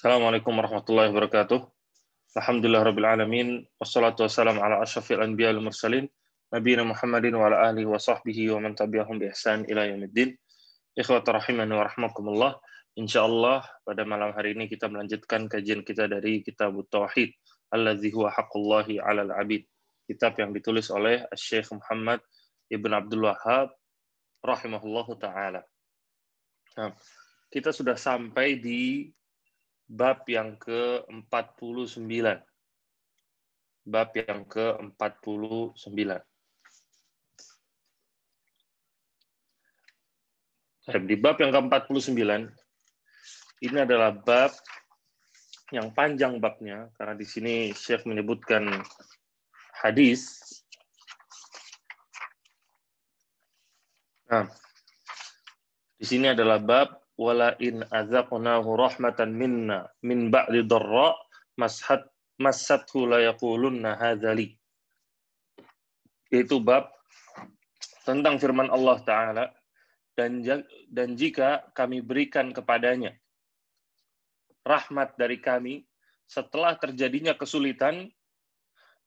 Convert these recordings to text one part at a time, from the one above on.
Assalamualaikum warahmatullahi wabarakatuh. Alhamdulillahirabbil alamin wassalatu wassalamu ala asyrafil anbiya wal mursalin nabiyina Muhammadin wa ala alihi wa sahbihi wa man tabi'ahum bi ihsan ila yaumiddin. Ikhwata rahimani wa rahmakumullah. Insyaallah pada malam hari ini kita melanjutkan kajian kita dari Kitabut Tauhid allazi huwa haqqullahi 'alal 'abid. Kitab yang ditulis oleh Syekh Muhammad Ibn Abdul Wahhab rahimahullahu taala. Nah, kita sudah sampai di bab yang ke-49. Bab yang ke-49. Di bab yang ke-49, ini adalah bab yang panjang babnya, karena di sini Syekh menyebutkan hadis. Nah, di sini adalah bab wala in azaqnahu rahmatan minna min ba'di dharra massathu la yaqulunna hadzali. Itu bab tentang firman Allah Ta'ala, dan jika kami berikan kepadanya rahmat dari kami setelah terjadinya kesulitan,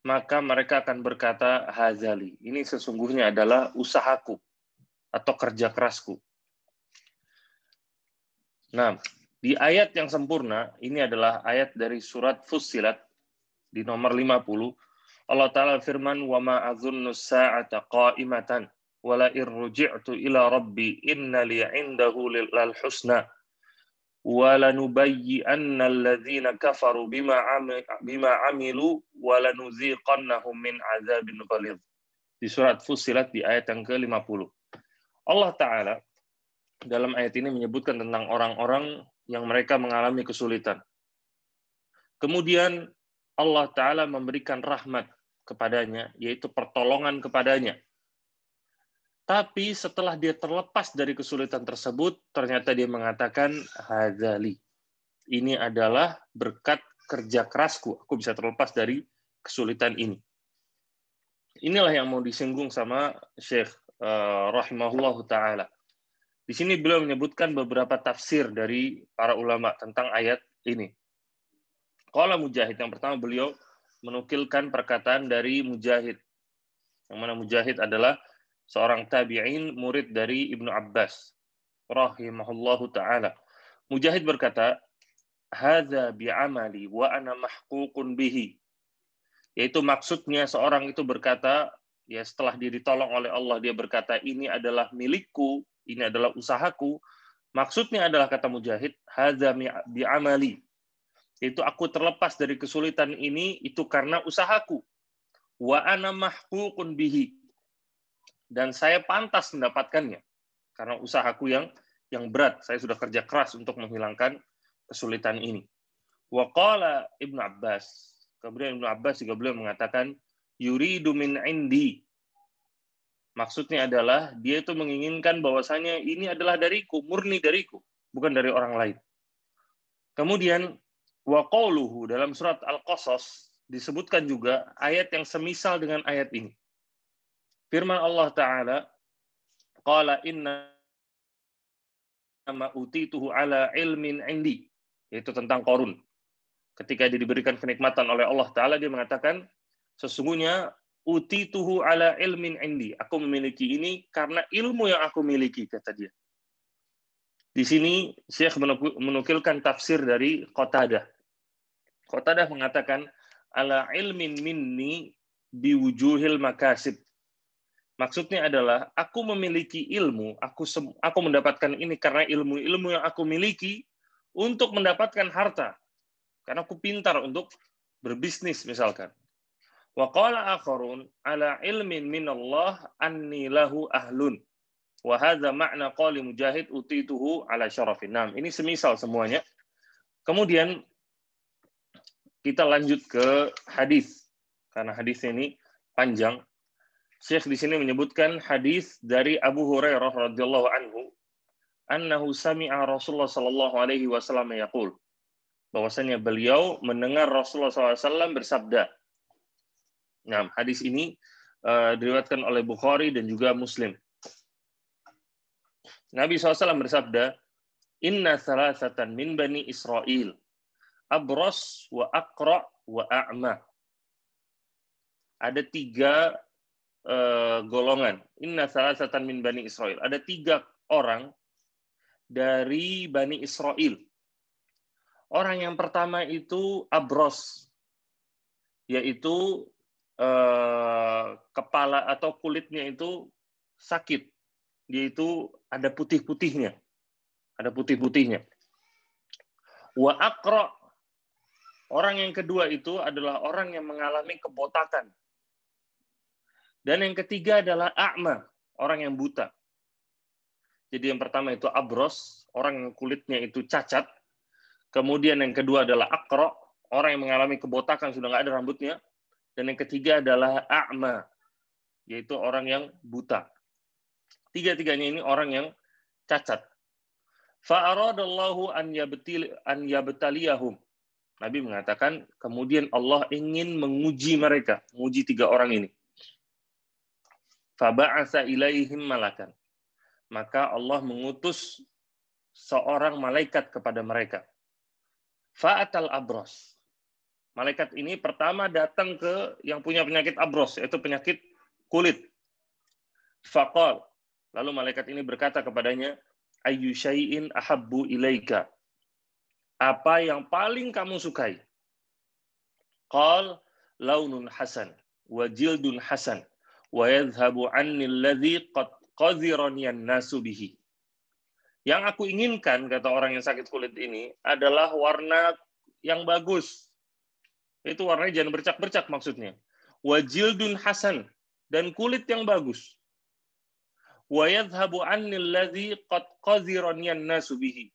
maka mereka akan berkata hadzali. Ini sesungguhnya adalah usahaku atau kerja kerasku. Nah, di ayat yang sempurna, ini adalah ayat dari surat Fussilat di nomor 50. Allah Ta'ala firman, وَمَا أَظُنُّ السَّاعَةَ قَائِمَةً وَلَئِنْ رُجِعْتُ إِلَى رَبِّي إِنَّ لِي عِنْدَهُ لَلْحُسْنَى وَلَنُبَيِّئَنَّ الَّذِينَ كَفَرُوا بِمَا عَمِلُوا وَلَنُذِيقَنَّهُم مِّنْ عَذَابٍ غَلِيظٍ. Di surat Fussilat di ayat yang ke-50. Allah Ta'ala dalam ayat ini menyebutkan tentang orang-orang yang mereka mengalami kesulitan. Kemudian Allah Ta'ala memberikan rahmat kepadanya, yaitu pertolongan kepadanya. Tapi setelah dia terlepas dari kesulitan tersebut, ternyata dia mengatakan, hadzali. Ini adalah berkat kerja kerasku, aku bisa terlepas dari kesulitan ini. Inilah yang mau disinggung sama Syekh rahimahullahu ta'ala. Di sini beliau menyebutkan beberapa tafsir dari para ulama tentang ayat ini. Qala Mujahid, yang pertama beliau menukilkan perkataan dari Mujahid. Yang mana Mujahid adalah seorang tabi'in, murid dari Ibnu Abbas rahimahullahu ta'ala. Mujahid berkata, hadza bi'amali wa ana mahququn bihi. Yaitu maksudnya seorang itu berkata, ya setelah dia ditolong oleh Allah, dia berkata, ini adalah milikku, ini adalah usahaku. Maksudnya adalah, kata Mujahid, hadza bi'amali. Itu aku terlepas dari kesulitan ini, itu karena usahaku. Wa ana mahququn bihi. Dan saya pantas mendapatkannya. Karena usahaku yang berat. Saya sudah kerja keras untuk menghilangkan kesulitan ini. Wa qala Ibnu Abbas. Kemudian Ibnu Abbas juga beliau mengatakan, yuridu min indi. Maksudnya adalah dia itu menginginkan bahwasanya ini adalah dariku, murni dariku, bukan dari orang lain. Kemudian wa qauluhu dalam surat Al-Qasas disebutkan juga ayat yang semisal dengan ayat ini. Firman Allah Ta'ala, qala inna ma utituhu ala ilmin indi, yaitu tentang Qarun. Ketika dia diberikan kenikmatan oleh Allah Ta'ala, dia mengatakan, sesungguhnya utituhu ala ilmin indi. Aku memiliki ini karena ilmu yang aku miliki, kata dia. Di sini Syekh menukilkan tafsir dari Qatadah. Qatadah mengatakan, ala ilmin minni biwujuhil makasib. Maksudnya adalah, aku memiliki ilmu, aku mendapatkan ini karena ilmu-ilmu yang aku miliki untuk mendapatkan harta. Karena aku pintar untuk berbisnis misalkan. Wa qala akharun ala ilmin minallah anni lahu ahlun. Wa hadza ma'na qali Mujahid utituhu ala syarafin. Nah, ini semisal semuanya. Kemudian kita lanjut ke hadis. Karena hadis ini panjang. Syekh di sini menyebutkan hadis dari Abu Hurairah radhiyallahu anhu, annahu sami'a Rasulullah sallallahu alaihi wasallam yaqul. Bahwasanya beliau mendengar Rasulullah SAW bersabda. Nah, hadis ini diriwayatkan oleh Bukhari dan juga Muslim. Nabi SAW bersabda, Inna salasatan min bani Israel. abros, wa aqra, wa a'ma. Ada 3 golongan. Inna salasatan min Bani Israel. Ada 3 orang dari Bani Israel. Orang yang pertama itu abros, yaitu kepala atau kulitnya itu sakit. Dia itu ada putih-putihnya. Ada putih-putihnya. Wa aqra. Orang yang kedua itu adalah orang yang mengalami kebotakan. Dan yang ketiga adalah a'ma, orang yang buta. Jadi yang pertama itu abros, orang yang kulitnya itu cacat. Kemudian yang kedua adalah aqra, orang yang mengalami kebotakan, sudah nggak ada rambutnya. Dan yang ketiga adalah a'ma, yaitu orang yang buta. 3-tiganya ini orang yang cacat. Fa'aradallahu an yabtaliyahum. Nabi mengatakan, kemudian Allah ingin menguji mereka, menguji 3 orang ini. Faba'asa ilaihim malakan. Maka Allah mengutus seorang malaikat kepada mereka. Fa'atal abros. Malaikat ini pertama datang ke yang punya penyakit abros, yaitu penyakit kulit. Faqal. Lalu malaikat ini berkata kepadanya, ayyu syai'in ahabbu ilaika. Apa yang paling kamu sukai? Qal launun hasan wa jildun hasan wa yadhhabu anni alladhi qad qadhirani an-nasu bihi. Yang aku inginkan, kata orang yang sakit kulit ini, adalah warna yang bagus. Itu warnanya jangan bercak-bercak maksudnya. Wa jildun hasan, dan kulit yang bagus. Wa yadhhabu anni alladhi qad qadhirani an-nasu bihi.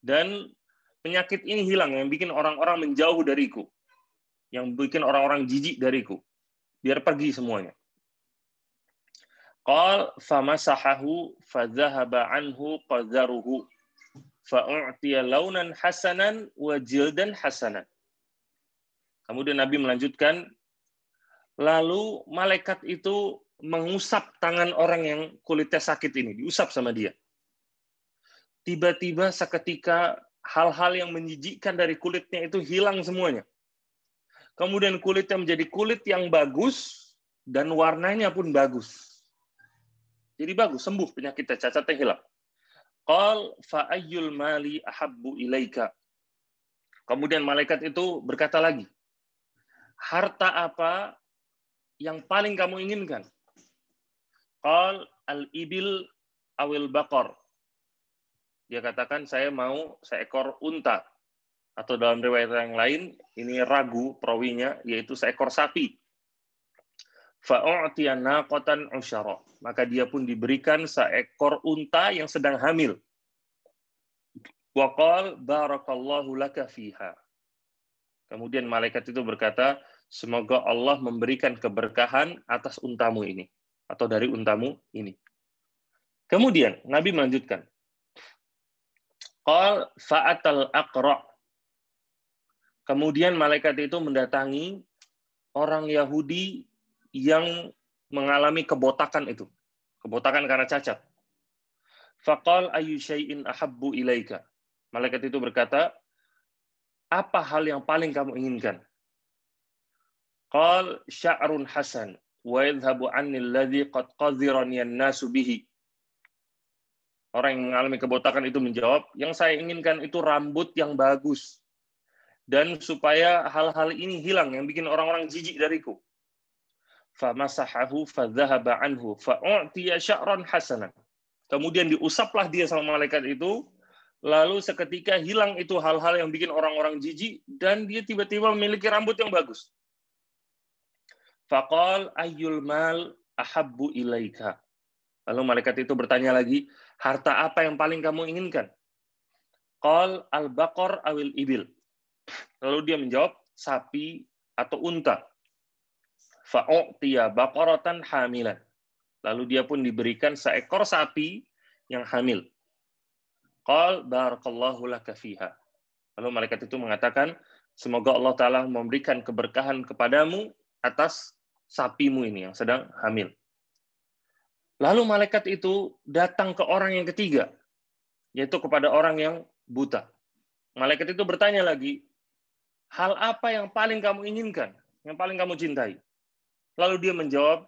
Dan penyakit ini hilang, yang bikin orang-orang menjauh dariku. Yang bikin orang-orang jijik dariku. Biar pergi semuanya. Qal famasahahu fadhahaba anhu qadharuhu fa'u'tiya launan hasanan wa jildan hasanan. Kemudian Nabi melanjutkan, lalu malaikat itu mengusap tangan orang yang kulitnya sakit ini, diusap sama dia. Tiba-tiba seketika hal-hal yang menjijikkan dari kulitnya itu hilang semuanya. Kemudian kulitnya menjadi kulit yang bagus dan warnanya pun bagus. Jadi bagus, sembuh penyakitnya, cacatnya hilang. Qal fa ayyul mali ahabbu ilaika. Kemudian malaikat itu berkata lagi, harta apa yang paling kamu inginkan? Qal al-ibil awil baqar. Dia katakan, saya mau seekor unta. Atau dalam riwayat yang lain, ini ragu perawinya, yaitu seekor sapi. Fa'u'tiya naqatan usyara. Maka dia pun diberikan seekor unta yang sedang hamil. Wa qala barakallahu laka fiha. Kemudian malaikat itu berkata, semoga Allah memberikan keberkahan atas untamu ini, atau dari untamu ini. Kemudian Nabi melanjutkan, qal fa'atal aqra. Kemudian malaikat itu mendatangi orang Yahudi yang mengalami kebotakan itu. Kebotakan karena cacat. Faqal ayyu syai'in ahabbu ilaika. Malaikat itu berkata, apa hal yang paling kamu inginkan? Qal sya'run hasan wa yadhhabu anni alladhi qad qadhirani an-nasu bihi. Orang yang mengalami kebotakan itu menjawab, yang saya inginkan itu rambut yang bagus. Dan supaya hal-hal ini hilang yang bikin orang-orang jijik dariku. Famasahahu fadhahaba anhu fa'u'tiya sya'ran hasanan. Kemudian diusaplah dia sama malaikat itu, lalu seketika hilang itu hal-hal yang bikin orang-orang jijik, dan dia tiba-tiba memiliki rambut yang bagus. Faqal ayyul mal ahabbu ilaika. Lalu malaikat itu bertanya lagi, harta apa yang paling kamu inginkan? Qal al-baqar awil ibil. Lalu dia menjawab, sapi atau unta. Fa'u'tiya baqaratan hamilan. Lalu dia pun diberikan seekor sapi yang hamil. Qal barakallahu laka fiha. Lalu malaikat itu mengatakan, semoga Allah Ta'ala memberikan keberkahan kepadamu atas sapimu ini yang sedang hamil. Lalu malaikat itu datang ke orang yang ketiga, yaitu kepada orang yang buta. Malaikat itu bertanya lagi, hal apa yang paling kamu inginkan, yang paling kamu cintai? Lalu dia menjawab,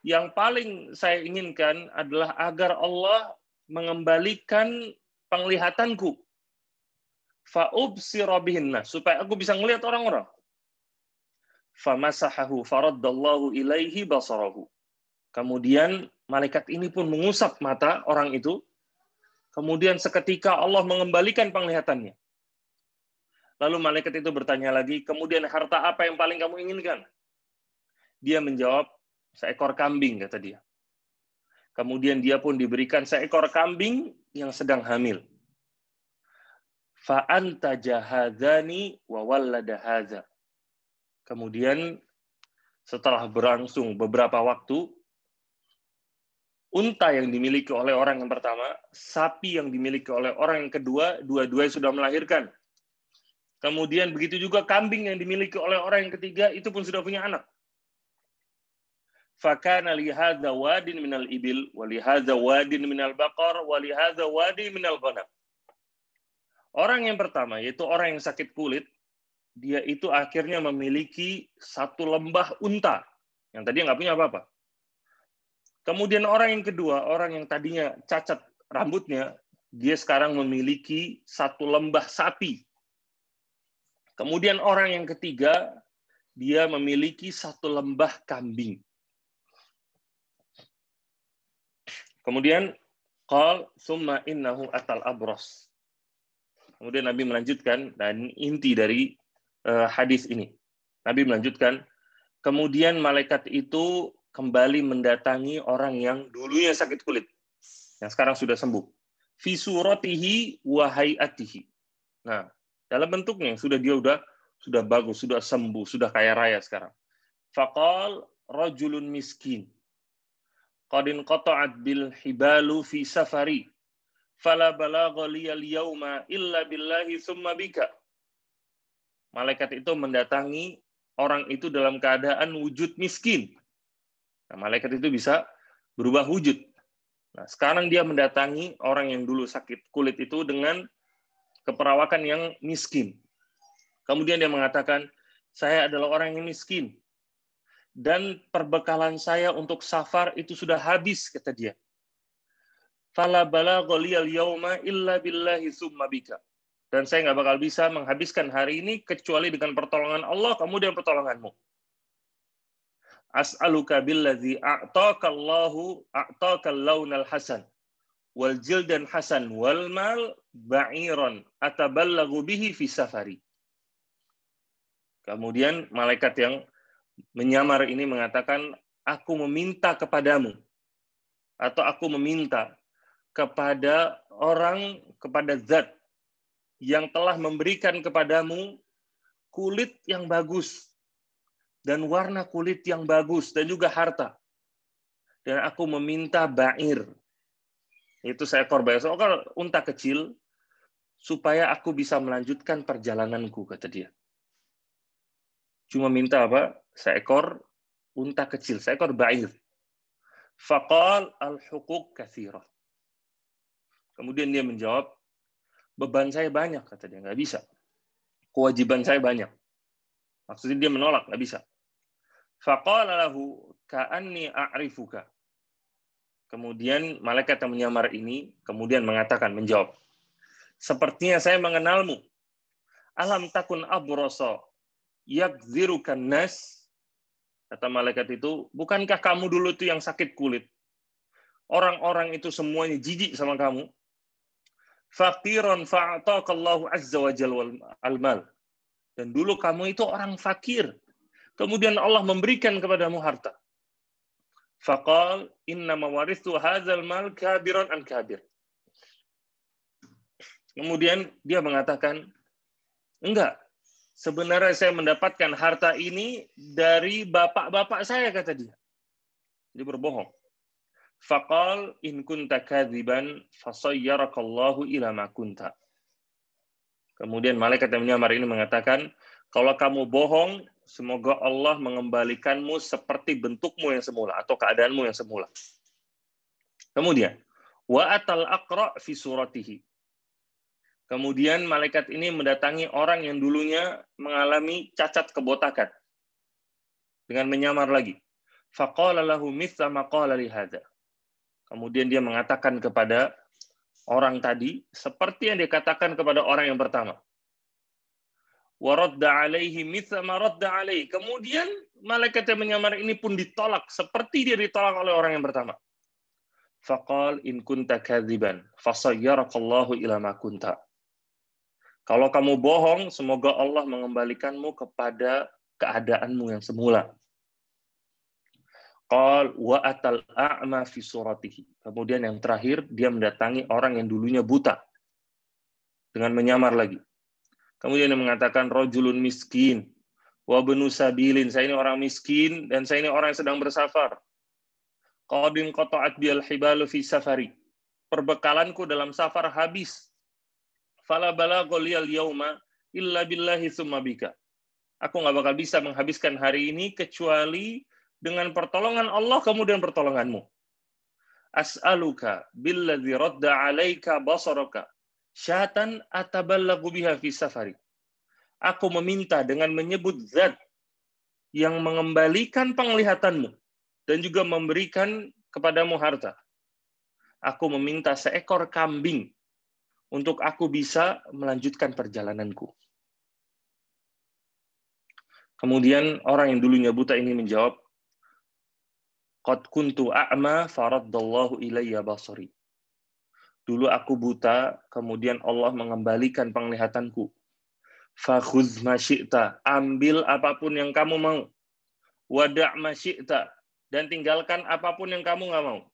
yang paling saya inginkan adalah agar Allah mengembalikan penglihatanku. Fa'ubsira bihinna, supaya aku bisa melihat orang-orang. Famasahahu faraddallahu ilaihi basarahu. Kemudian malaikat ini pun mengusap mata orang itu. Kemudian seketika Allah mengembalikan penglihatannya. Lalu malaikat itu bertanya lagi, kemudian harta apa yang paling kamu inginkan? Dia menjawab, seekor kambing, kata dia. Kemudian dia pun diberikan seekor kambing yang sedang hamil. Fa'anta jahadzani wa wallada hadza. Kemudian setelah berlangsung beberapa waktu, unta yang dimiliki oleh orang yang pertama, sapi yang dimiliki oleh orang yang kedua, dua-duanya sudah melahirkan. Kemudian begitu juga kambing yang dimiliki oleh orang yang ketiga, itu pun sudah punya anak. Fakana lihadza wadin minal ibil, wa lihadza wadin minal baqar, wa lihadza wadin minal ghanam. Orang yang pertama, yaitu orang yang sakit kulit, dia itu akhirnya memiliki satu lembah unta, yang tadinya nggak punya apa-apa. Kemudian orang yang kedua, orang yang tadinya cacat rambutnya, dia sekarang memiliki satu lembah sapi. Kemudian orang yang ketiga, dia memiliki satu lembah kambing. Kemudian, qal summa innahu atal abros. Kemudian Nabi melanjutkan, dan inti dari hadis ini. Nabi melanjutkan, kemudian malaikat itu kembali mendatangi orang yang dulunya sakit kulit, yang sekarang sudah sembuh. Fi suratihi wa hayatihi. Nah, dalam bentuknya sudah dia sudah bagus, sudah sembuh, sudah kaya raya sekarang. Faqal rajulun miskin. Qad inqata'at bil hibalu fi safari. Fala balagha liyal yawma illa billahi summa bika. Malaikat itu mendatangi orang itu dalam keadaan wujud miskin. Nah, malaikat itu bisa berubah wujud. Nah, sekarang dia mendatangi orang yang dulu sakit kulit itu dengan keperawakan yang miskin. Kemudian dia mengatakan, saya adalah orang yang miskin. Dan perbekalan saya untuk safar itu sudah habis, kata dia. Fala balagha liyal yawma illa billahi summa bika. Dan saya nggak bakal bisa menghabiskan hari ini kecuali dengan pertolongan Allah, kemudian pertolonganmu. As'aluka billadzi a'taka Allahu a'taka al-launal hasan wal jildan hasan wal mal ba'iran ataballagu bihi fi safari. Kemudian malaikat yang menyamar ini mengatakan, aku meminta kepadamu, atau aku meminta kepada orang, kepada zat yang telah memberikan kepadamu kulit yang bagus dan warna kulit yang bagus dan juga harta. Dan aku meminta ba'ir, itu seekor ba'ir, seekor unta kecil, supaya aku bisa melanjutkan perjalananku, kata dia. Cuma minta apa? Seekor unta kecil, seekor ba'ir. Faqal al-huquq katsirah. Kemudian dia menjawab, beban saya banyak, kata dia, nggak bisa. Kewajiban saya banyak. Maksudnya dia menolak, nggak bisa. Faqala lahu ka'anni a'rifuka. Kemudian malaikat yang menyamar ini kemudian mengatakan, menjawab, sepertinya saya mengenalmu. Alam takun abrasa yakzirukan nas. Kata malaikat itu, bukankah kamu dulu itu yang sakit kulit? Orang-orang itu semuanya jijik sama kamu. Faqiran fa'ataqallahu azza wa jalla al-mal. Dan dulu kamu itu orang fakir. Kemudian Allah memberikan kepadamu harta. Faqal inna mawarithu hadzal mal kabiran an kabir. Kemudian dia mengatakan, enggak. Sebenarnya saya mendapatkan harta ini dari bapak-bapak saya, kata dia. Dia berbohong. Faqal in kunta kadziban fasayyarakallahu ila ma kunta. Kemudian malaikat yang menyamar ini mengatakan, kalau kamu bohong, semoga Allah mengembalikanmu seperti bentukmu yang semula atau keadaanmu yang semula. Kemudian, wa atal aqra fi suratihi. Kemudian malaikat ini mendatangi orang yang dulunya mengalami cacat kebotakan dengan menyamar lagi. Faqala lahu mithla ma qala li hadza. Kemudian dia mengatakan kepada orang tadi seperti yang dikatakan kepada orang yang pertama. Wa radda alaihi mithla ma radda alaihi. Kemudian malaikat yang menyamar ini pun ditolak seperti dia ditolak oleh orang yang pertama. Faqal in kunta kadziban fasayyarakallahu ila ma kunta. Kalau kamu bohong, semoga Allah mengembalikanmu kepada keadaanmu yang semula. Qal wa atal a'ma fi suratihi. Kemudian yang terakhir, dia mendatangi orang yang dulunya buta dengan menyamar lagi. Kemudian dia mengatakan rajulun miskin wa ibnu sabilin. Saya ini orang miskin dan saya ini orang yang sedang bersafar. Qadin qata'at bil hibalu fi safari. Perbekalanku dalam safar habis. Fala balagha liyal yauma illa billahi tsumma bika. Aku nggak bakal bisa menghabiskan hari ini kecuali dengan pertolongan Allah kemudian pertolonganmu. As'aluka billadzi radda 'alaika basaraka syatan ataballagu biha fi safari. Aku meminta dengan menyebut zat yang mengembalikan penglihatanmu dan juga memberikan kepadamu harta. Aku meminta seekor kambing untuk aku bisa melanjutkan perjalananku. Kemudian orang yang dulunya buta ini menjawab, Qad kuntu a'ma faraddallahu ilayya basari. Dulu aku buta, kemudian Allah mengembalikan penglihatanku. Fakhudz ma syi'ta, ambil apapun yang kamu mau. Wada' ma syi'ta, dan tinggalkan apapun yang kamu nggak mau.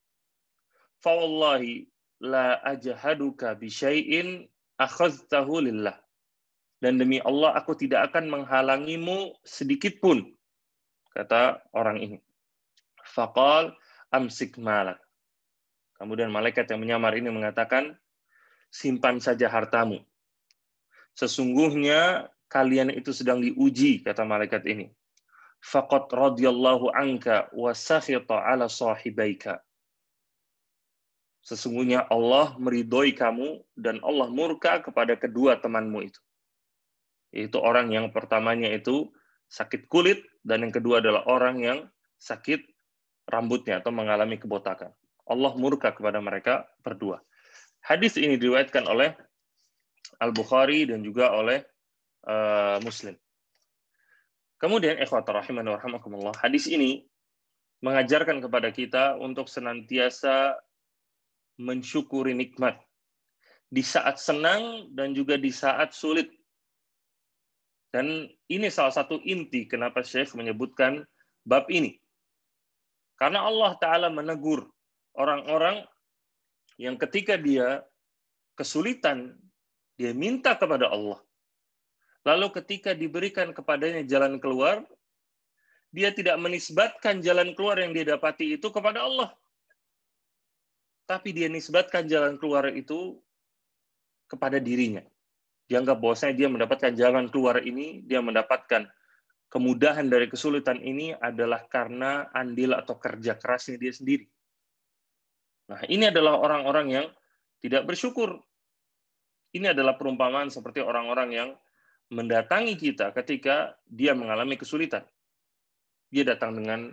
Fa wallahi la ajhaduka bi syai'in akhadtahu lillah. Dan demi Allah aku tidak akan menghalangimu sedikit pun, kata orang ini. Faqal amsik malak. Kemudian malaikat yang menyamar ini mengatakan, simpan saja hartamu. Sesungguhnya kalian itu sedang diuji, kata malaikat ini. Faqad radiyallahu anka wa sakhita ala sahibaika. Sesungguhnya Allah meridhoi kamu dan Allah murka kepada kedua temanmu itu. Yaitu orang yang pertamanya itu sakit kulit dan yang kedua adalah orang yang sakit rambutnya atau mengalami kebotakan. Allah murka kepada mereka berdua. Hadis ini diriwayatkan oleh Al-Bukhari dan juga oleh Muslim. Kemudian ikhwatul rahimani wa rahimakumullah, hadis ini mengajarkan kepada kita untuk senantiasa mensyukuri nikmat di saat senang dan juga di saat sulit. Dan ini salah satu inti kenapa Syekh menyebutkan bab ini. Karena Allah Ta'ala menegur orang-orang yang ketika dia kesulitan, dia minta kepada Allah. Lalu ketika diberikan kepadanya jalan keluar, dia tidak menisbatkan jalan keluar yang dia dapati itu kepada Allah. Tapi dia nisbatkan jalan keluar itu kepada dirinya. Dianggap bahwasanya dia mendapatkan jalan keluar ini, dia mendapatkan kemudahan dari kesulitan ini adalah karena andil atau kerja kerasnya dia sendiri. Nah, ini adalah orang-orang yang tidak bersyukur. Ini adalah perumpamaan seperti orang-orang yang mendatangi kita ketika dia mengalami kesulitan. Dia datang dengan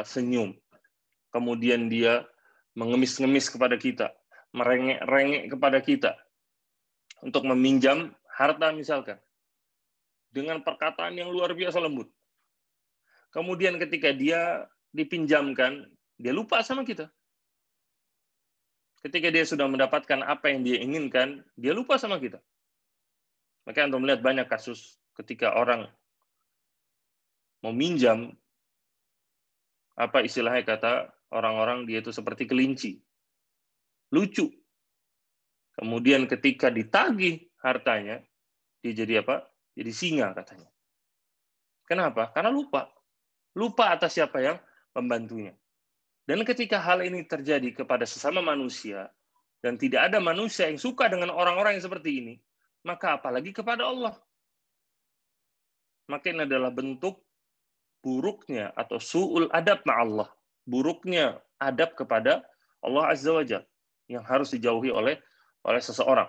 senyum. Kemudian dia mengemis-ngemis kepada kita, merengek-rengek kepada kita untuk meminjam harta misalkan. Dengan perkataan yang luar biasa lembut. Kemudian ketika dia dipinjamkan, dia lupa sama kita. Ketika dia sudah mendapatkan apa yang dia inginkan, dia lupa sama kita. Maka Anda melihat banyak kasus ketika orang meminjam, apa istilahnya kata orang-orang, dia itu seperti kelinci. Lucu. Kemudian ketika ditagih hartanya, dia jadi apa? Jadi singa katanya. Kenapa? Karena lupa. Lupa atas siapa yang membantunya. Dan ketika hal ini terjadi kepada sesama manusia, dan tidak ada manusia yang suka dengan orang-orang yang seperti ini, maka apalagi kepada Allah. Maka ini adalah bentuk buruknya atau su'ul adab ma'allah. Buruknya adab kepada Allah Azza wa Jalla yang harus dijauhi oleh seseorang.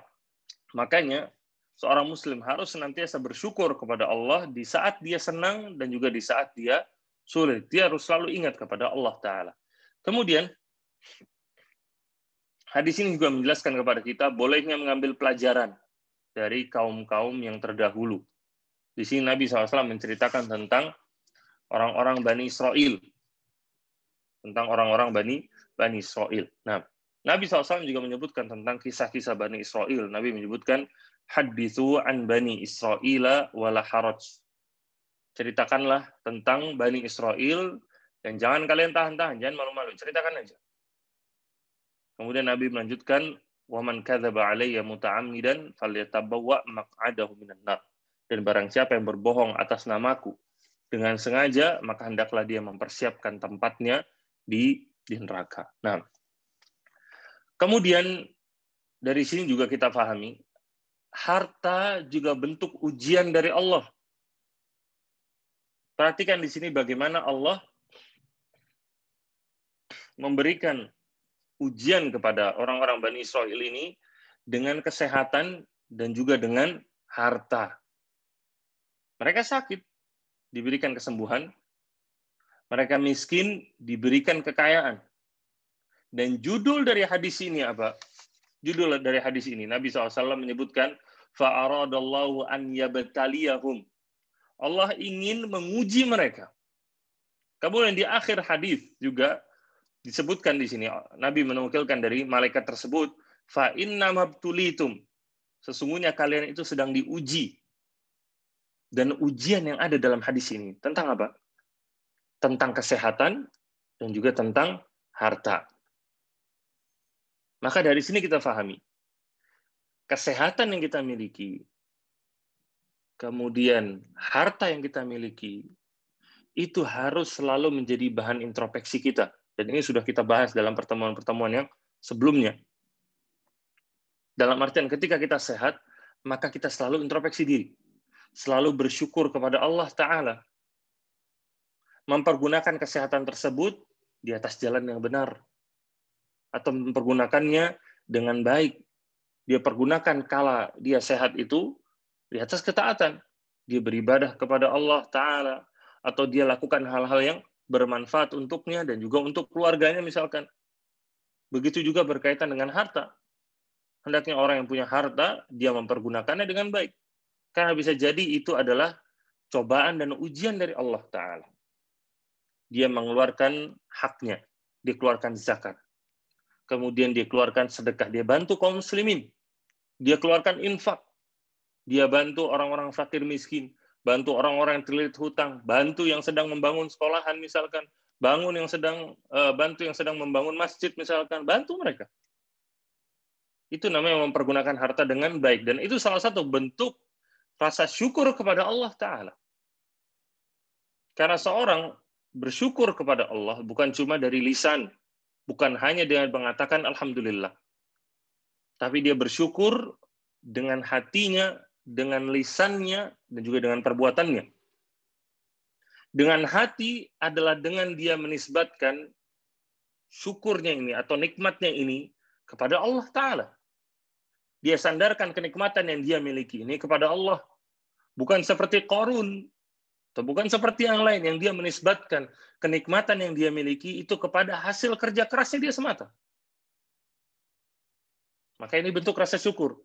Makanya seorang muslim harus senantiasa bersyukur kepada Allah di saat dia senang dan juga di saat dia sulit. Dia harus selalu ingat kepada Allah Ta'ala. Kemudian, hadis ini juga menjelaskan kepada kita bolehnya mengambil pelajaran dari kaum-kaum yang terdahulu. Di sini Nabi SAW menceritakan tentang orang-orang Bani Israel. Tentang orang-orang Bani Israel. Nah, Nabi SAW juga menyebutkan tentang kisah-kisah Bani Israel. Nabi menyebutkan, hadithu an Bani Israel wala haraj. Ceritakanlah tentang Bani Israel, dan jangan kalian tahan-tahan, jangan malu-malu, ceritakan aja. Kemudian Nabi melanjutkan, وَمَنْ كَذَبَ عَلَيَّ مُتَعَمِّدًا فَلْيَتَبَوَّأْ مَقْعَدَهُ مِنَ النَّارِ. Dan barang siapa yang berbohong atas namaku dengan sengaja, maka hendaklah dia mempersiapkan tempatnya di neraka. Nah, kemudian dari sini juga kita pahami, harta juga bentuk ujian dari Allah. Perhatikan di sini bagaimana Allah memberikan ujian kepada orang-orang Bani Israel ini dengan kesehatan dan juga dengan harta. Mereka sakit, diberikan kesembuhan. Mereka miskin, diberikan kekayaan. Dan judul dari hadis ini apa? Judul dari hadis ini, Nabi SAW menyebutkan, فَأَرَادَ اللَّهُ أَنْ يَبْتَلِيَهُمْ. Allah ingin menguji mereka. Kemudian di akhir hadis juga disebutkan di sini, Nabi menukilkan dari malaikat tersebut, فَإِنَّمَا ابْتُلِيتُمْ. Sesungguhnya kalian itu sedang diuji. Dan ujian yang ada dalam hadis ini, tentang apa? Tentang kesehatan dan juga tentang harta. Maka dari sini kita pahami, kesehatan yang kita miliki, kemudian harta yang kita miliki, itu harus selalu menjadi bahan introspeksi kita. Dan ini sudah kita bahas dalam pertemuan-pertemuan yang sebelumnya. Dalam artian ketika kita sehat, maka kita selalu introspeksi diri. Selalu bersyukur kepada Allah Ta'ala. Mempergunakan kesehatan tersebut di atas jalan yang benar. Atau mempergunakannya dengan baik. Dia pergunakan kala dia sehat itu di atas ketaatan. Dia beribadah kepada Allah Ta'ala. Atau dia lakukan hal-hal yang bermanfaat untuknya dan juga untuk keluarganya misalkan. Begitu juga berkaitan dengan harta. Hendaknya orang yang punya harta, dia mempergunakannya dengan baik. Karena bisa jadi itu adalah cobaan dan ujian dari Allah Ta'ala. Dia mengeluarkan haknya. Dia keluarkan zakat. Kemudian dia keluarkan sedekah. Dia bantu kaum muslimin. Dia keluarkan infak. Dia bantu orang-orang fakir miskin. Bantu orang-orang yang terlilit hutang. Bantu yang sedang membangun sekolahan misalkan. Bantu yang sedang membangun masjid misalkan. Bantu mereka. Itu namanya mempergunakan harta dengan baik. Dan itu salah satu bentuk rasa syukur kepada Allah Ta'ala. Karena seorang bersyukur kepada Allah bukan cuma dari lisan. Bukan hanya dengan mengatakan Alhamdulillah. Tapi dia bersyukur dengan hatinya, dengan lisannya, dan juga dengan perbuatannya. Dengan hati adalah dengan dia menisbatkan syukurnya ini atau nikmatnya ini kepada Allah Ta'ala. Dia sandarkan kenikmatan yang dia miliki ini kepada Allah. Bukan seperti Qarun, atau bukan seperti yang lain yang dia menisbatkan kenikmatan yang dia miliki itu kepada hasil kerja kerasnya dia semata. Maka ini bentuk rasa syukur.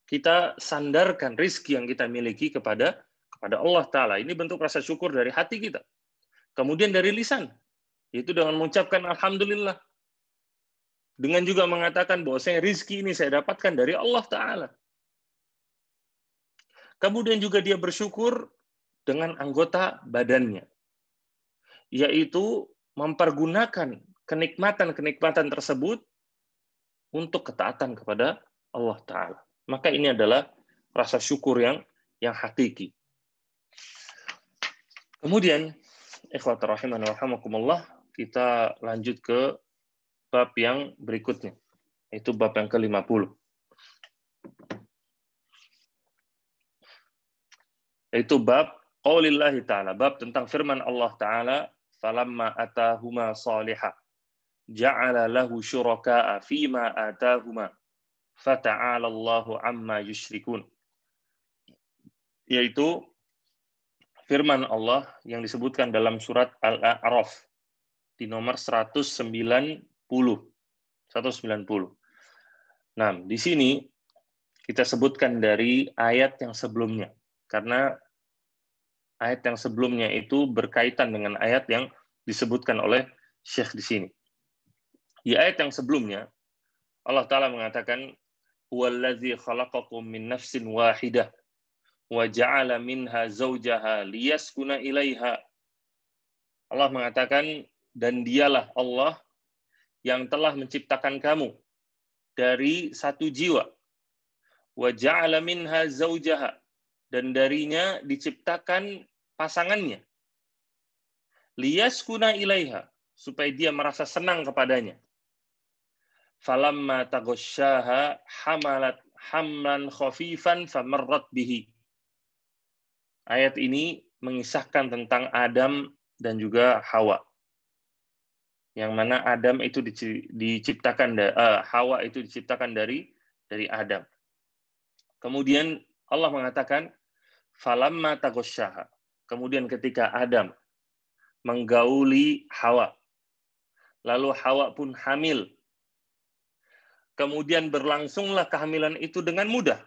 Kita sandarkan rizki yang kita miliki kepada Allah Ta'ala. Ini bentuk rasa syukur dari hati kita. Kemudian dari lisan, yaitu dengan mengucapkan Alhamdulillah. Dengan juga mengatakan bahwa rizki ini saya dapatkan dari Allah Ta'ala. Kemudian juga dia bersyukur dengan anggota badannya. Yaitu mempergunakan kenikmatan-kenikmatan tersebut untuk ketaatan kepada Allah Ta'ala. Maka ini adalah rasa syukur yang hakiki. Kemudian, ikhwatul rahimah wa rahimakumullah, kita lanjut ke bab yang berikutnya, yaitu bab yang ke-50. Yaitu bab qaulillahi ta'ala, bab tentang firman Allah Ta'ala, falamma atahuma salihah, ja'ala lahu syuraka'a fima atahuma, Fata'ala Allahu amma yusyrikun. Yaitu firman Allah yang disebutkan dalam surat Al-A'raf di nomor 190. Nah, di sini kita sebutkan dari ayat yang sebelumnya, karena ayat yang sebelumnya itu berkaitan dengan ayat yang disebutkan oleh Syekh di sini. Di ayat yang sebelumnya, Allah Ta'ala mengatakan, huwallazi khalaqakum min nafsin wahidah wa ja'ala minha zawjaha liyaskuna ilaiha. Allah mengatakan, dan dialah Allah yang telah menciptakan kamu dari satu jiwa. Wa ja'ala minha zawjaha, dan darinya diciptakan pasangannya. Liyaskuna ilaiha, supaya dia merasa senang kepadanya. Falamma taghasyaha hamalat hamlan khafifan famarrat bihi. Ayat ini mengisahkan tentang Adam dan juga Hawa. Yang mana Adam itu diciptakan, Hawa itu diciptakan dari Adam. Kemudian Allah mengatakan, falamma taghasyaha. Kemudian ketika Adam menggauli Hawa, lalu Hawa pun hamil. Kemudian berlangsunglah kehamilan itu dengan mudah.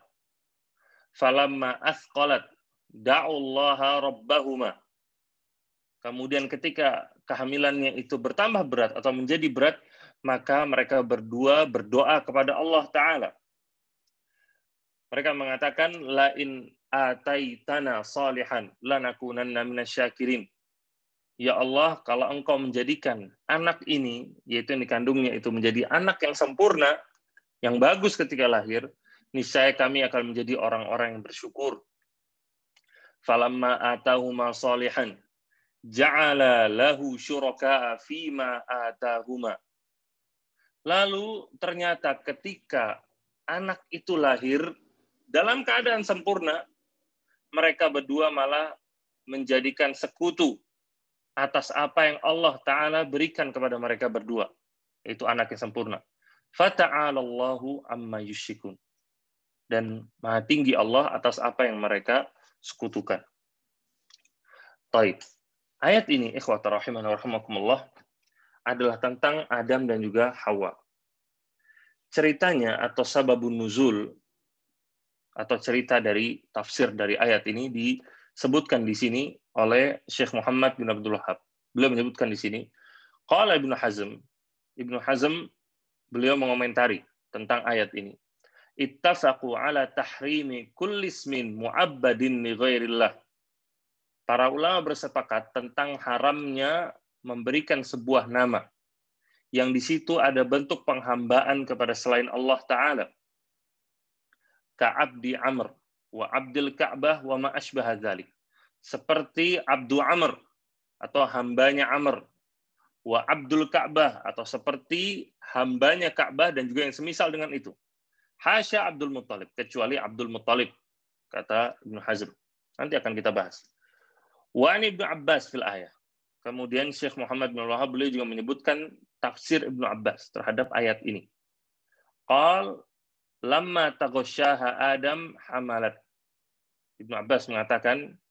Falamma asqalat da'ullaha rabbahuma. Kemudian ketika kehamilannya itu bertambah berat atau menjadi berat, maka mereka berdua berdoa kepada Allah Ta'ala. Mereka mengatakan, la in ataitana salihan lanakunanna minasyakirin. Ya Allah, kalau engkau menjadikan anak ini, yaitu yang dikandungnya itu menjadi anak yang sempurna, yang bagus ketika lahir, niscaya kami akan menjadi orang-orang yang bersyukur. Falamma atahuma salihan ja'ala lahu syuraka'a fima atahuma. Lalu ternyata ketika anak itu lahir dalam keadaan sempurna, mereka berdua malah menjadikan sekutu atas apa yang Allah Ta'ala berikan kepada mereka berdua. Itu anak yang sempurna. Fata'ala Allahu amma yusyrikun. Dan maha tinggi Allah atas apa yang mereka sekutukan. Taib. Ayat ini, ikhwata rahimana wa rahimakumullah, adalah tentang Adam dan juga Hawa. Ceritanya atau sababun nuzul, atau cerita dari tafsir dari ayat ini disebutkan di sini oleh Syekh Muhammad bin Abdul Wahhab. Beliau menyebutkan di sini, qala Ibnu Hazm. Ibnu Hazm beliau mengomentari tentang ayat ini. Ittafaqu ala tahrimi kulli ismin mu'abbadin li ghairillah. Para ulama bersepakat tentang haramnya memberikan sebuah nama yang di situ ada bentuk penghambaan kepada selain Allah Ta'ala. Ka'abdi Amr wa Abdul Ka'bah wa ma asbaha dzalik. Seperti Abdu Amr atau hambanya Amr, wa Abdul Ka'bah atau seperti hambanya Ka'bah dan juga yang semisal dengan itu. Hasya Abdul Muttalib, kecuali Abdul Muttalib, kata Ibnu Hazm. Nanti akan kita bahas. Wa Ibnu Abbas fil ayah. Kemudian Syekh Muhammad bin Wahhab beliau juga menyebutkan tafsir Ibnu Abbas terhadap ayat ini. Qal lamma taghasyaha Adam hamalat. Ibnu Abbas mengatakan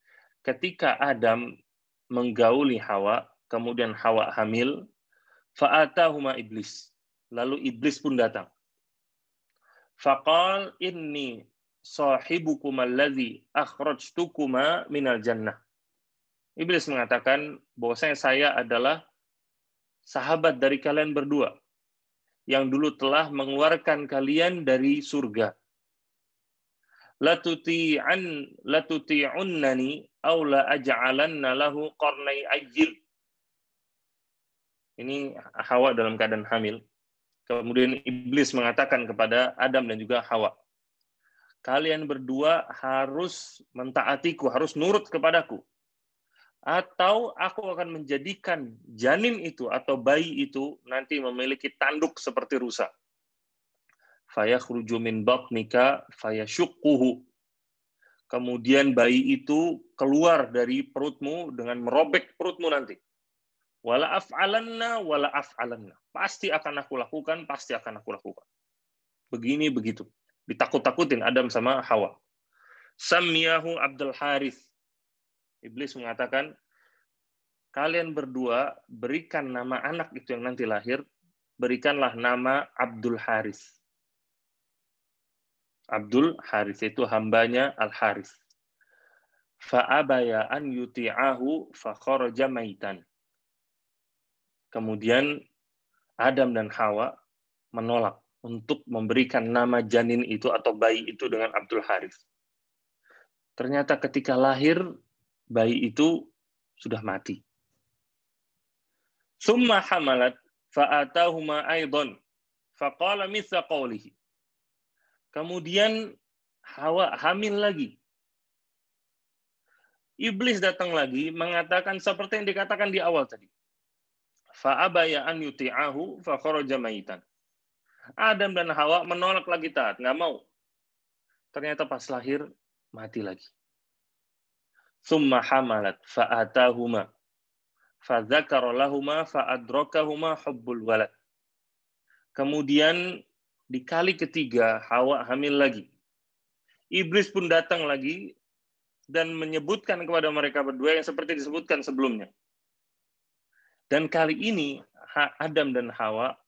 ketika Adam menggauli Hawa, kemudian Hawa hamil, fa'atahuma iblis. Lalu iblis pun datang. Faqal inni sahibukum alladhi akhrajtukuma minal jannah. Iblis mengatakan bahwasanya saya adalah sahabat dari kalian berdua yang dulu telah mengeluarkan kalian dari surga. Latuti'unnani aw la aj'alanna lahu qarnai ajil. Ini Hawa dalam keadaan hamil. Kemudian iblis mengatakan kepada Adam dan juga Hawa, kalian berdua harus mentaatiku, harus nurut kepadaku. Atau aku akan menjadikan janin itu atau bayi itu nanti memiliki tanduk seperti rusa. Fayakhruju min batnika fayashukkuhu. Kemudian bayi itu keluar dari perutmu dengan merobek perutmu nanti. Wala af'alanna wala af'alanna. Pasti akan aku lakukan, pasti akan aku lakukan. begini begitu. Ditakut-takutin Adam sama Hawa. Sammiyahu Abdul Harith. Iblis mengatakan, kalian berdua berikan nama anak itu yang nanti lahir, berikanlah nama Abdul Harith. Abdul Harith itu hambanya Al Harith. Fa'abaya an yuti'ahu fakharaja maitan. Kemudian Adam dan Hawa menolak untuk memberikan nama janin itu atau bayi itu dengan Abdul Harith. Ternyata ketika lahir, bayi itu sudah mati. Summa hamalat fa'atahuma aidan faqala mithla qawlihi. Kemudian Hawa hamil lagi. Iblis datang lagi mengatakan seperti yang dikatakan di awal tadi. Fa'abaya an yuti'ahu fakharaja maitan. Adam dan Hawa menolak lagi taat, nggak mau. Ternyata pas lahir mati lagi. Summa hamalat fa'atahuma fadzakara lahuma fa'adrakahuma hubbul walad. Kemudian di kali ketiga Hawa hamil lagi. Iblis pun datang lagi dan menyebutkan kepada mereka berdua yang seperti disebutkan sebelumnya. Dan kali ini Adam dan Hawa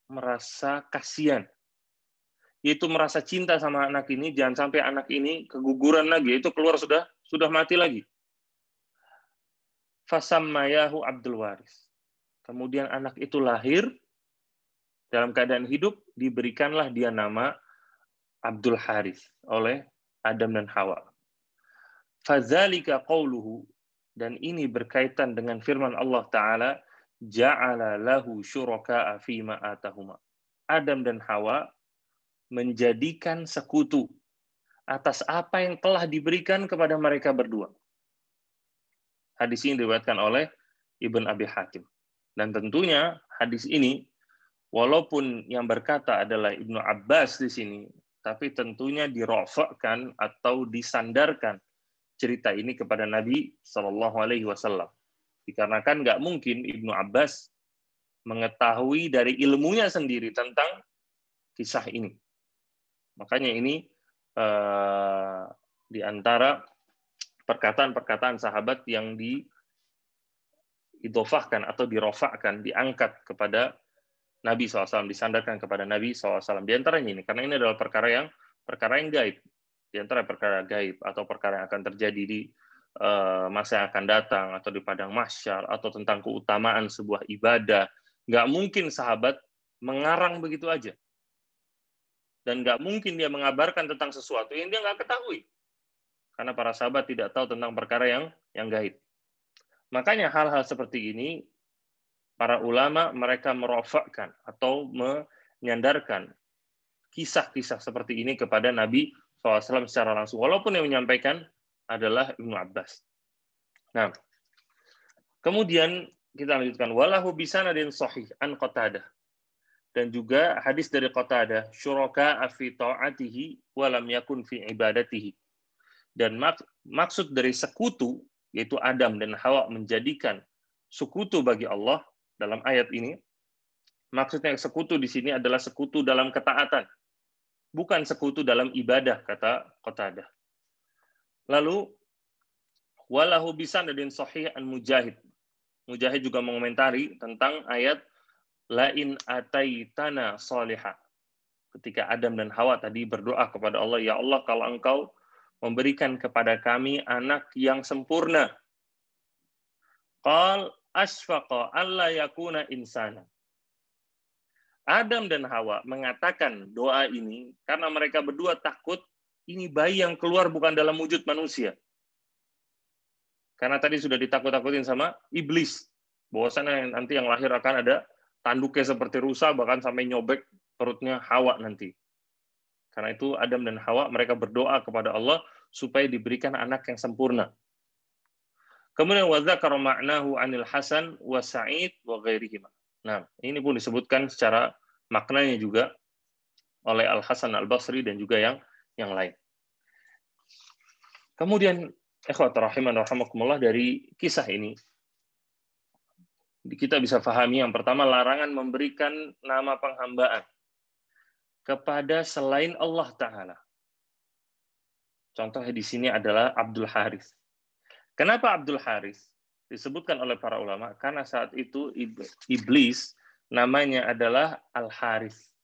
merasa kasihan. Yaitu merasa cinta sama anak ini, jangan sampai anak ini keguguran lagi, itu keluar sudah mati lagi. Fasammayahu Abdul Waris. Kemudian anak itu lahir dalam keadaan hidup, diberikanlah dia nama Abdul Harith oleh Adam dan Hawa. Fadzalika qauluhu, dan ini berkaitan dengan firman Allah Ta'ala, ja'ala lahu syuraka'a fima atahuma. Adam dan Hawa menjadikan sekutu atas apa yang telah diberikan kepada mereka berdua. Hadis ini diriwayatkan oleh Ibn Abi Hatim. Dan tentunya hadis ini, walaupun yang berkata adalah Ibnu Abbas di sini, tapi tentunya dirofakkan atau disandarkan cerita ini kepada Nabi Shallallahu Alaihi Wasallam. Dikarenakan nggak mungkin Ibnu Abbas mengetahui dari ilmunya sendiri tentang kisah ini. Makanya ini di antara perkataan-perkataan sahabat yang diidofahkan atau dirofakkan, diangkat kepada Nabi SAW, disandarkan kepada Nabi SAW. Di antaranya ini, karena ini adalah perkara yang gaib. Di antara perkara gaib atau perkara yang akan terjadi di masa yang akan datang atau di padang mahsyar atau tentang keutamaan sebuah ibadah. Nggak mungkin sahabat mengarang begitu aja. Dan nggak mungkin dia mengabarkan tentang sesuatu yang dia nggak ketahui. Karena para sahabat tidak tahu tentang perkara yang gaib. Makanya hal-hal seperti ini, para ulama mereka merofakkan atau menyandarkan kisah-kisah seperti ini kepada Nabi SAW secara langsung. Walaupun yang menyampaikan adalah Ibnu Abbas. Nah, kemudian kita lanjutkan. Walahu bisanadin sahih an Qatadah. Dan juga hadis dari Qatadah, syuraka fi ta'atihi wa lam yakun fi ibadatihi. Dan maksud dari sekutu, yaitu Adam dan Hawa menjadikan sekutu bagi Allah dalam ayat ini, maksudnya sekutu di sini adalah sekutu dalam ketaatan, bukan sekutu dalam ibadah, kata Qatadah. Lalu, walahu bisanadin sahih an Mujahid. Mujahid juga mengomentari tentang ayat lain ataitana salihah. Ketika Adam dan Hawa tadi berdoa kepada Allah, ya Allah, kalau Engkau memberikan kepada kami anak yang sempurna. Qal asfaqa alla yakuna insana. Adam dan Hawa mengatakan doa ini karena mereka berdua takut ini bayi yang keluar bukan dalam wujud manusia. Karena tadi sudah ditakut-takutin sama iblis. Bahwasanya nanti yang lahir akan ada tanduknya seperti rusa, bahkan sampai nyobek perutnya Hawa nanti. Karena itu Adam dan Hawa mereka berdoa kepada Allah supaya diberikan anak yang sempurna. Kemudian wa dzakara ma'nahu 'anil Hasan wa Sa'id wa ghairihima. Nah, ini pun disebutkan secara maknanya juga oleh Al Hasan Al Basri dan juga yang lain. Kemudian ikhwat rahiman rahimakumullah, dari kisah ini kita bisa pahami yang pertama larangan memberikan nama penghambaan. kepada selain Allah Ta'ala. Contohnya di sini adalah Abdul Haris. Kenapa Abdul Haris? Disebutkan oleh para ulama, karena saat itu iblis namanya adalah Al-Haris.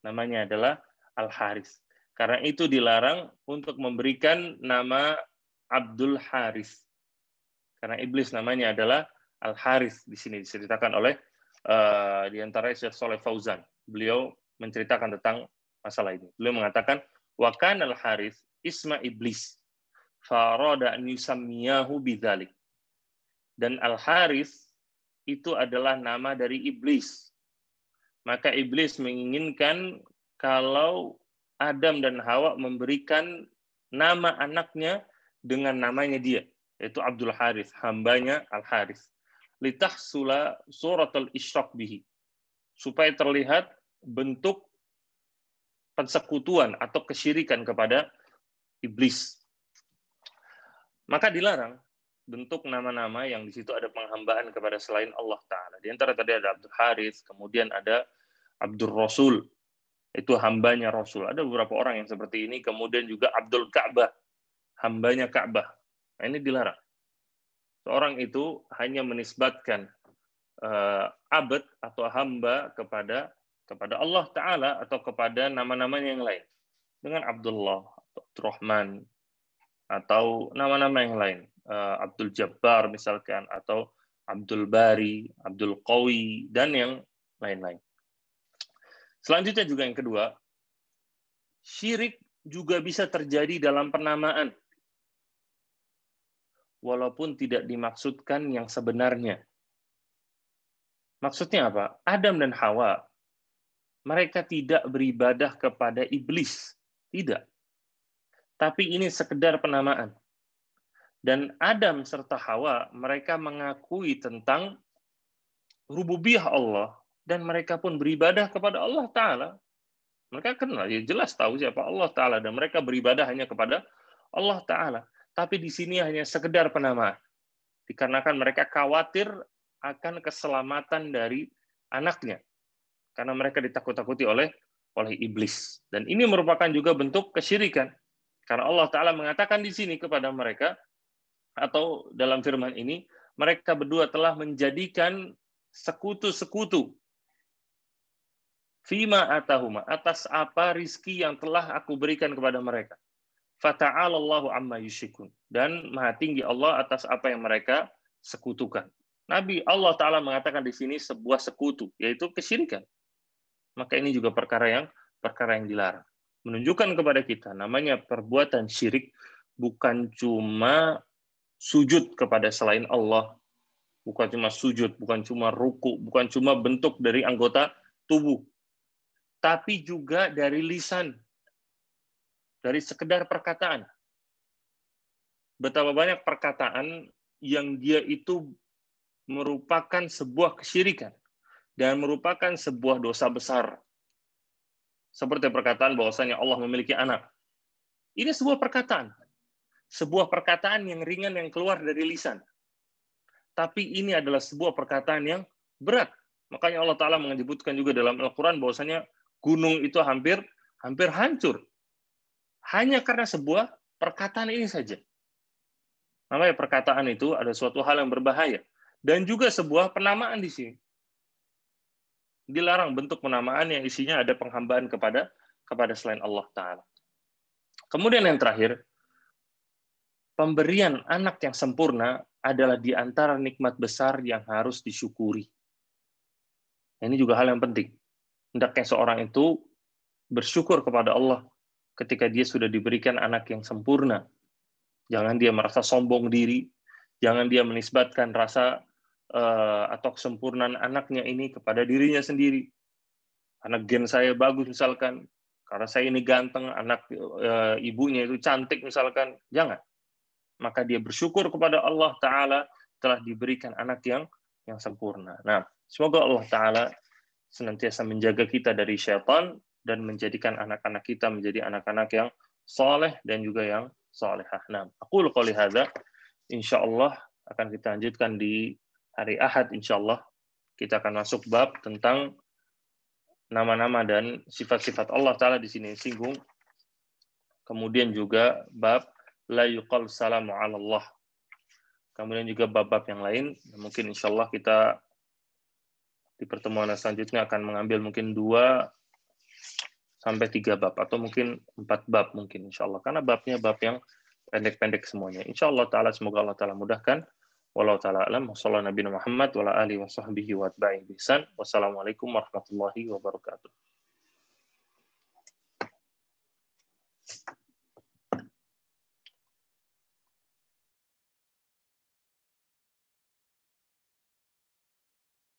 Namanya adalah Al-Haris. Karena itu dilarang untuk memberikan nama Abdul Haris. Karena iblis namanya adalah Al-Haris. Di sini diceritakan oleh di antara Syekh Shalih Fauzan. Beliau menceritakan tentang masalah ini. Beliau mengatakan, wa kana Al-Haris isma iblis. Farada an yusammiyahu bidzalik. Dan Al-Haris itu adalah nama dari iblis. Maka iblis menginginkan kalau Adam dan Hawa memberikan nama anaknya dengan namanya dia, yaitu Abdul Haris, hambanya Al-Haris. Litahsula suratul isyraq bihi. Supaya terlihat bentuk persekutuan atau kesyirikan kepada iblis. Maka dilarang bentuk nama-nama yang di situ ada penghambaan kepada selain Allah Ta'ala. Di antara tadi ada Abdul Haris, kemudian ada Abdul Rasul, itu hambanya Rasul. Ada beberapa orang yang seperti ini, kemudian juga Abdul Ka'bah, hambanya Ka'bah. Nah, ini dilarang. Seorang itu hanya menisbatkan abad atau hamba kepada Allah Ta'ala atau kepada nama-namanya yang lain. Dengan Abdullah, Abdurrahman, atau nama-nama yang lain. Abdul Jabbar misalkan, atau Abdul Bari, Abdul Qawi, dan yang lain-lain. Selanjutnya juga yang kedua, syirik juga bisa terjadi dalam penamaan. Walaupun tidak dimaksudkan yang sebenarnya. Maksudnya apa? Adam dan Hawa, mereka tidak beribadah kepada iblis. Tidak. Tapi ini sekedar penamaan. Dan Adam serta Hawa, mereka mengakui tentang rububiyah Allah, dan mereka pun beribadah kepada Allah Ta'ala. Mereka kenal, ya jelas tahu siapa Allah Ta'ala, dan mereka beribadah hanya kepada Allah Ta'ala. Tapi di sini hanya sekedar penamaan. Dikarenakan mereka khawatir akan keselamatan dari anaknya. Karena mereka ditakut-takuti oleh iblis. Dan ini merupakan juga bentuk kesyirikan. Karena Allah Ta'ala mengatakan di sini kepada mereka, atau dalam firman ini, mereka berdua telah menjadikan sekutu-sekutu fima atahuma, atas apa rizki yang telah aku berikan kepada mereka. Fata'alallahu amma yusyrikun. Dan maha tinggi Allah atas apa yang mereka sekutukan. Nabi Allah Ta'ala mengatakan di sini sebuah sekutu, yaitu kesyirikan. Maka ini juga perkara yang dilarang. Menunjukkan kepada kita, namanya perbuatan syirik bukan cuma sujud kepada selain Allah, bukan cuma sujud, bukan cuma ruku, bukan cuma bentuk dari anggota tubuh, tapi juga dari lisan, dari sekedar perkataan. Betapa banyak perkataan yang dia itu merupakan sebuah kesyirikan dan merupakan sebuah dosa besar. Seperti perkataan bahwasanya Allah memiliki anak. Ini sebuah perkataan. Sebuah perkataan yang ringan yang keluar dari lisan. Tapi ini adalah sebuah perkataan yang berat. Makanya Allah Ta'ala menyebutkan juga dalam Al-Quran bahwasanya gunung itu hampir hancur. Hanya karena sebuah perkataan ini saja. Namanya perkataan itu ada suatu hal yang berbahaya. Dan juga sebuah penamaan di sini. Dilarang bentuk penamaan yang isinya ada penghambaan kepada selain Allah Ta'ala. Kemudian yang terakhir, pemberian anak yang sempurna adalah di antara nikmat besar yang harus disyukuri. Ini juga hal yang penting. Hendaknya seorang itu bersyukur kepada Allah ketika dia sudah diberikan anak yang sempurna. Jangan dia merasa sombong diri, jangan dia menisbatkan rasa atau kesempurnaan anaknya ini kepada dirinya sendiri. Anak gen saya bagus misalkan, karena saya ini ganteng, anak ibunya itu cantik misalkan, jangan. Maka dia bersyukur kepada Allah Ta'ala telah diberikan anak yang sempurna. Nah, semoga Allah Ta'ala senantiasa menjaga kita dari syaitan dan menjadikan anak-anak kita menjadi anak-anak yang saleh dan juga yang salihah. Nah, aku qouli hadza, insyaallah akan kita lanjutkan di hari Ahad, insyaallah kita akan masuk bab tentang nama-nama dan sifat-sifat Allah Ta'ala di sini singgung. Kemudian juga bab la yuqal salamu ala Allah. Kemudian juga bab-bab yang lain. Mungkin insya Allah kita di pertemuan selanjutnya akan mengambil mungkin 2 sampai 3 bab. Atau mungkin 4 bab mungkin insya Allah. Karena babnya bab yang pendek-pendek semuanya. Insya Allah Ta'ala semoga Allah Ta'ala mudahkan. Wallahu ta'ala alam. Wassalamualaikum Muhammad wa ala alihi wa sahbihi wa atba'ihi bi ihsan. Wassalamualaikum warahmatullahi wabarakatuh.